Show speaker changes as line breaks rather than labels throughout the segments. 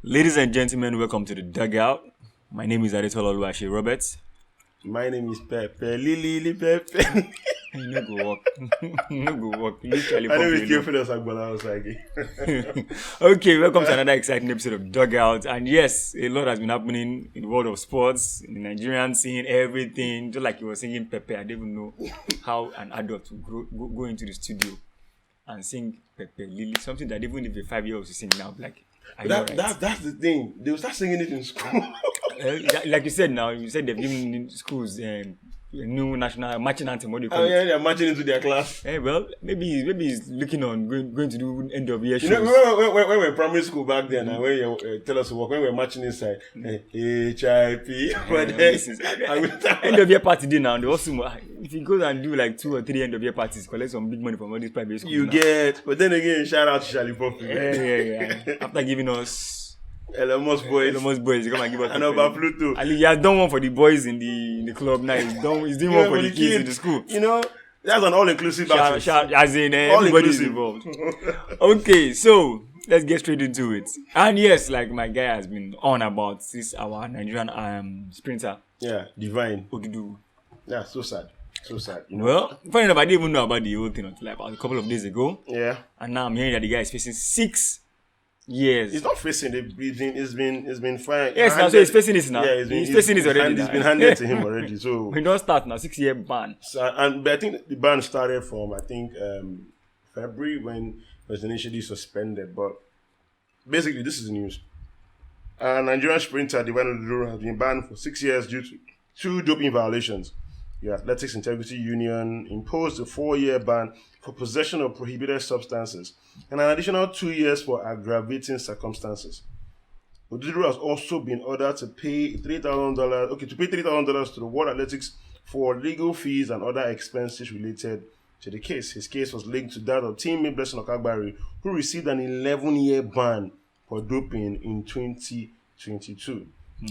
Ladies and gentlemen, welcome to the DugOut. My name is Adetola Oluwaseyi Roberts.
My name is Pepe. Lily Pepe.
You no go walk. No go walk. Literally.
My name is Theophilus Agbala. I was like,
okay, welcome to another exciting episode of DugOut. And yes, a lot has been happening in the world of sports, in the Nigerian scene, everything. Just like you were singing Pepe, I didn't even know how an adult would go into the studio and sing Pepe Lily, something that even if a 5-year-old is singing now, like.
That's the thing. They will start singing it in school.
Like you said now, you said they've given in schools new national marching anthem. What do you call it?
Yeah, they're marching into their class.
Well, maybe he's looking on going to do end of year shows.
You know, when we were in primary school back then, and when you tell us to walk, when we were marching inside, HIP.
End of year party day now. They also, if you go and do like 2 or 3 end of year parties, collect some big money from all these private schools.
You get, but then again, shout out to Charlie Poppy.
Yeah. After giving us.
Elon boys,
come and give us.
And over Pluto.
Ali, he has done one for the boys in the club now. He's doing one for the kids in the school.
You know, that's an all-inclusive access.
As in everybody's involved. Okay, so let's get straight into it. And yes, like my guy has been on about this, our Nigerian sprinter.
Yeah, Divine.
Oduduru.
Yeah, so sad. You know?
Well, funny enough, I didn't even know about the whole thing until like a couple of days ago.
Yeah.
And now I'm hearing that the guy is facing 6 years.
He's not facing it. It's been fine.
Yes, now so he's facing it now.
Yeah,
he's facing it already.
It's been handed to him already. So
we don't start now. 6-year ban.
But I think the ban started from February when it was initially suspended. But basically, this is the news. Nigerian sprinter Divine Oduduru has been banned for 6 years due to 2 doping violations. The Athletics Integrity Union imposed a 4-year ban for possession of prohibited substances and an additional 2 years for aggravating circumstances. Oduduru has also been ordered to pay $3,000 to the World Athletics for legal fees and other expenses related to the case. His case was linked to that of teammate Blessing Okagbari, who received an 11-year ban for doping in 2022.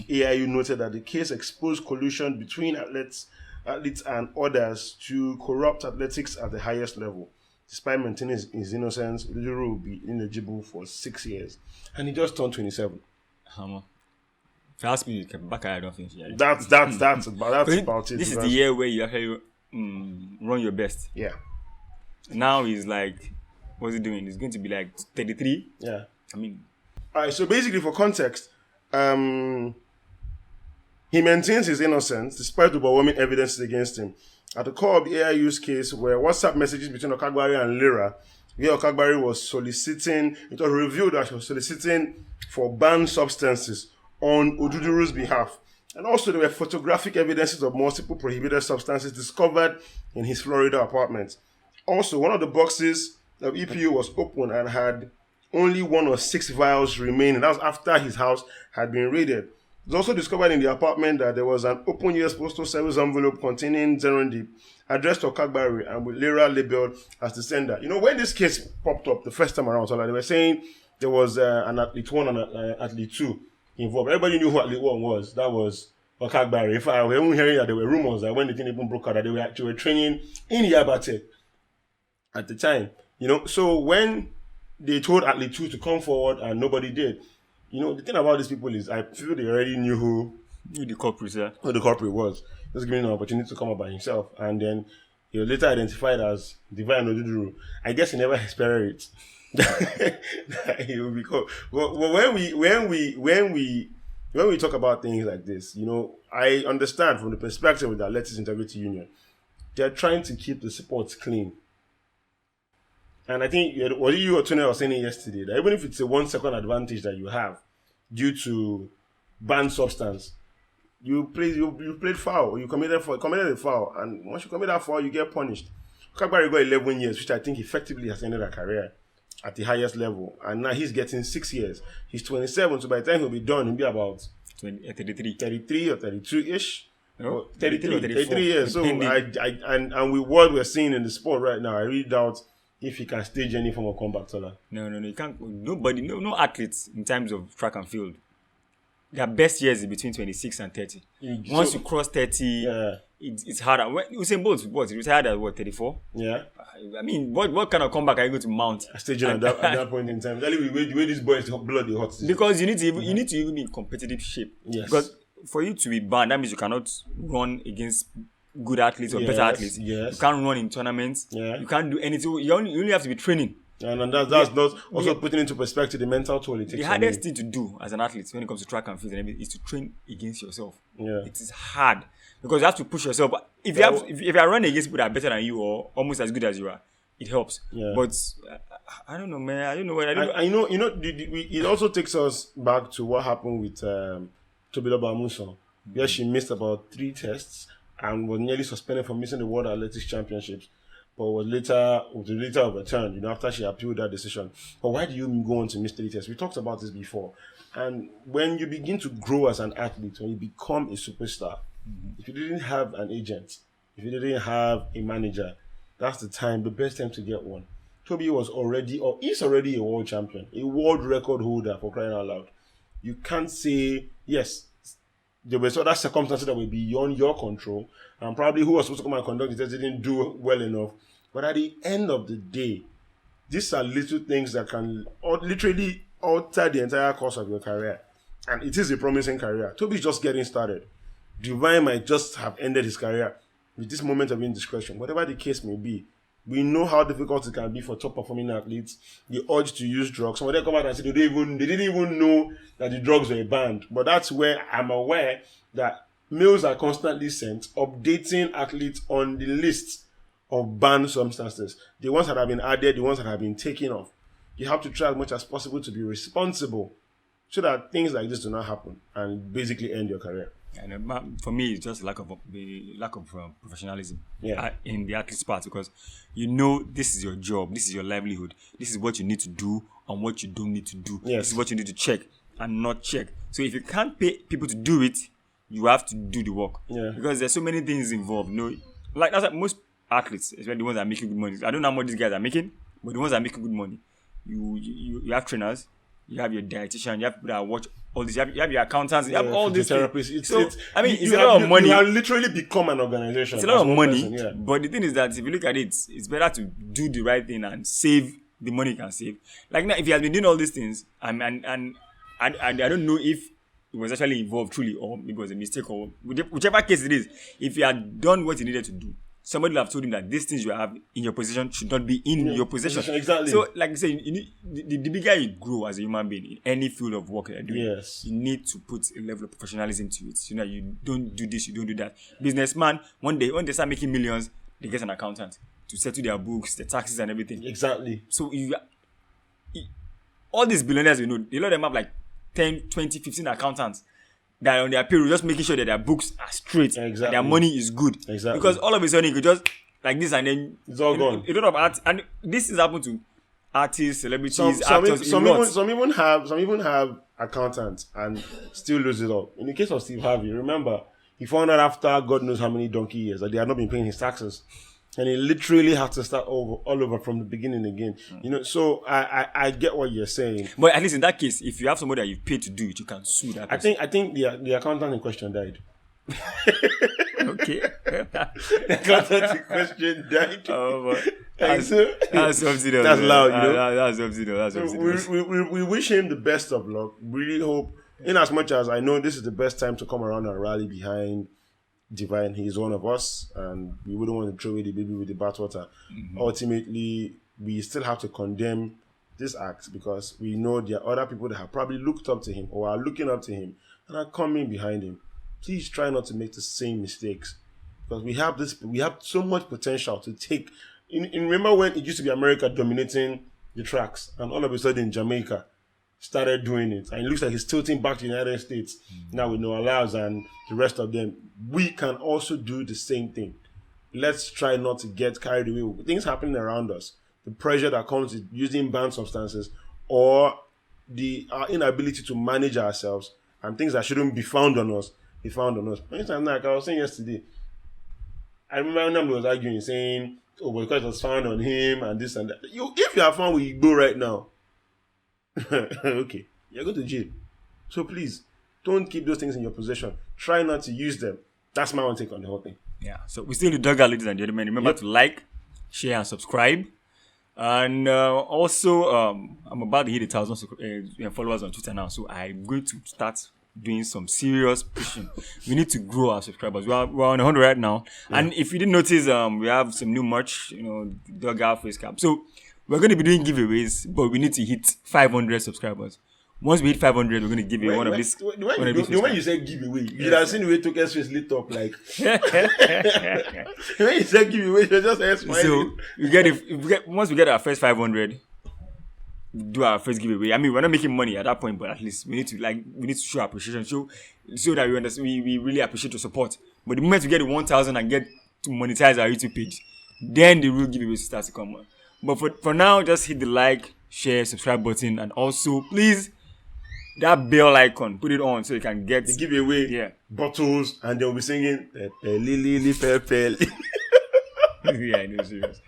AIU noted that the case exposed collusion between athletes and others to corrupt athletics at the highest level. Despite maintaining his innocence, Oduduru will be ineligible for 6 years. And he just turned 27.
If you ask me, back I don't think
That's about it.
This is the year where you actually run your best.
Yeah.
Now he's like, what's he doing? He's going to be like 33.
Yeah.
Alright,
so basically for context, he maintains his innocence despite overwhelming evidence against him. At the core of the AIU's case were WhatsApp messages between Okagbari and Lira, where Okagbari was it was revealed that she was soliciting for banned substances on Oduduru's behalf. And also there were photographic evidences of multiple prohibited substances discovered in his Florida apartment. Also, one of the boxes of EPU was open and had only 1 or 6 vials remaining. That was after his house had been raided. It was also discovered in the apartment that there was an open US Postal Service envelope containing Zerondip addressed to Okagbari and with Lira labeled as the sender. You know, when this case popped up the first time around, so like they were saying there was an athlete 1 and an athlete 2 involved. Everybody knew who athlete 1 was. That was Okagbari. If I were even hearing that there were rumors that when the thing even broke out that they were actually training in Yabate at the time. You know, so when they told athlete 2 to come forward and nobody did. You know, the thing about these people is I feel they already knew who the culprit was. Just giving him an opportunity to come up by himself. And then he was later identified as Divine Oduduru. I guess he never expected it. That he would be called. But when we talk about things like this, you know, I understand from the perspective of the Athletics Integrity Union, they're trying to keep the sports clean. And I think what you or Tony was saying yesterday, that even if it's a 1 second advantage that you have due to banned substance, you played foul, you committed a foul, and once you commit that foul, you get punished. Okagbari got 11 years, which I think effectively has ended a career at the highest level, and now he's getting 6 years. He's 27, so by the time he'll be done, he'll be about 33 or 32-ish.
No,
33 years. So and with what we're seeing in the sport right now, I really doubt if he can stage any form of comeback, Tola.
No, you can't. Nobody, no athletes in terms of track and field. Their best years is between 26 and 30. Once you cross 30, it's harder. When Usain Bolt, what, he retired at what, 34?
Yeah.
I mean, what kind of comeback are you going to mount?
Staging at that point in time. Tell you the way this boy is blood the hot.
Because you need to even be in competitive shape.
Yes.
Because for you to be banned, that means you cannot run against good athletes or better athletes.
Yes.
You can't run in tournaments.
Yeah.
You can't do anything. You only have to be training.
And that's not also putting into perspective the mental toll it takes.
The hardest thing to do as an athlete when it comes to track and field and everything is to train against yourself.
Yeah.
It is hard because you have to push yourself. If you are running against people that are better than you or almost as good as you are, it helps.
Yeah.
But I don't know, man. I don't know.
It also takes us back to what happened with Tobiloba Amusan. Where she missed about 3 tests and was nearly suspended for missing the World Athletics Championships, but was later overturned, after she appealed that decision. But why do you go on to miss 3 tests? We talked about this before. And when you begin to grow as an athlete, when you become a superstar, if you didn't have an agent, if you didn't have a manager, that's the best time to get one. Toby is already a world champion, a world record holder, for crying out loud. You can't say, yes, there were other circumstances that were beyond your control, and probably who was supposed to come and conduct the test didn't do well enough. But at the end of the day, these are little things that can literally alter the entire course of your career. And it is a promising career. Toby's just getting started. Divine might just have ended his career with this moment of indiscretion. Whatever the case may be, we know how difficult it can be for top performing athletes. The urge to use drugs. Some of them come out and say they didn't even know that the drugs were banned. But that's where I'm aware that mails are constantly sent updating athletes on the list of banned substances. The ones that have been added, the ones that have been taken off. You have to try as much as possible to be responsible so that things like this do not happen and basically end your career.
And for me, it's just lack of professionalism in the athlete's part, because this is your job, this is your livelihood, this is what you need to do and what you don't need to do.
Yes.
This is what you need to check and not check. So if you can't pay people to do it, you have to do the work.
Yeah.
Because there's so many things involved. Like that's like most athletes, especially the ones that are making good money. I don't know how much these guys are making, but the ones that are making good money, you have trainers, you have your dietitian, you have people that watch all this, you have your accountants, you have all these
therapists.
it's a lot of money.
You have literally become an organization.
It's a lot of money, but the thing is that if you look at it, it's better to do the right thing and save the money you can save. Like now, if he has been doing all these things, and I don't know if it was actually involved truly or maybe it was a mistake or whichever case it is, if he had done what he needed to do, somebody would have told him that these things you have in your possession should not be in your possession.
Exactly.
So, like I say, you need, the bigger you grow as a human being in any field of work you're doing,
yes,
you need to put a level of professionalism to it. You don't do this, you don't do that. Businessman, when they start making millions, they get an accountant to settle their books, the taxes and everything.
Exactly.
So, all these billionaires, a lot of them have like 10, 20, 15 accountants that are on their payroll, just making sure that their books are straight, and their money is good.
Exactly.
Because all of a sudden you could just like this and then
it's all gone.
A lot of art, and this is happened to artists, celebrities, actors.
Some even have accountants and still lose it all. In the case of Steve Harvey, remember he found out after God knows how many donkey years that they had not been paying his taxes. And he literally had to start all over from the beginning again. So I get what you're saying.
But at least in that case, if you have somebody that you've paid to do it, you can sue that person.
I think the accountant in question died.
Okay.
The accountant in question died.
Oh,
that's
something.
That's loud,
That's something. That's something.
We wish him the best of luck. Really hope, in as much as I know this is the best time to come around and rally behind Divine. He is one of us, and we wouldn't want to throw away the baby with the bathwater. Mm-hmm. Ultimately, we still have to condemn this act because we know there are other people that have probably looked up to him or are looking up to him and are coming behind him. Please try not to make the same mistakes because we have so much potential to take. Remember when it used to be America dominating the tracks, and all of a sudden Jamaica started doing it, and it looks like he's tilting back to the United States now with Noah Lyles and the rest of them. We can also do the same thing. Let's try not to get carried away with things happening around us, the pressure that comes with using banned substances, or our inability to manage ourselves, and things that shouldn't be found on us be found on us. For instance, like I was saying yesterday, I remember when was arguing, saying, "Oh, because it was found on him and this and that." If you are found with Igbo right now, okay, you're going to jail. So please, don't keep those things in your possession. Try not to use them. That's my own take on the whole thing.
Yeah. So we still do Dugout, ladies and gentlemen. Remember to like, share, and subscribe. And also, I'm about to hit 1,000 followers on Twitter now, so I'm going to start doing some serious pushing. We need to grow our subscribers. We're on 100 right now, and if you didn't notice, we have some new merch. Dugout face cap. So we're going to be doing giveaways, but we need to hit 500 subscribers. Once we hit 500, we're going to give you one of these.
The way you said giveaway, you should have seen the way Token's face lit up like. When you said giveaway, you're just smiling.
So once we get our first 500, do our first giveaway. I mean, we're not making money at that point, but at least we need to show appreciation, so that we understand. We really appreciate your support. But the moment we get to 1,000 and get to monetize our YouTube page, then the real giveaway starts to come on. But for now, just hit the like, share, subscribe button, and also please. That bell icon, put it on so you can get
the giveaway bottles, and they'll be singing Lily Pepe.
Yeah, I know, serious.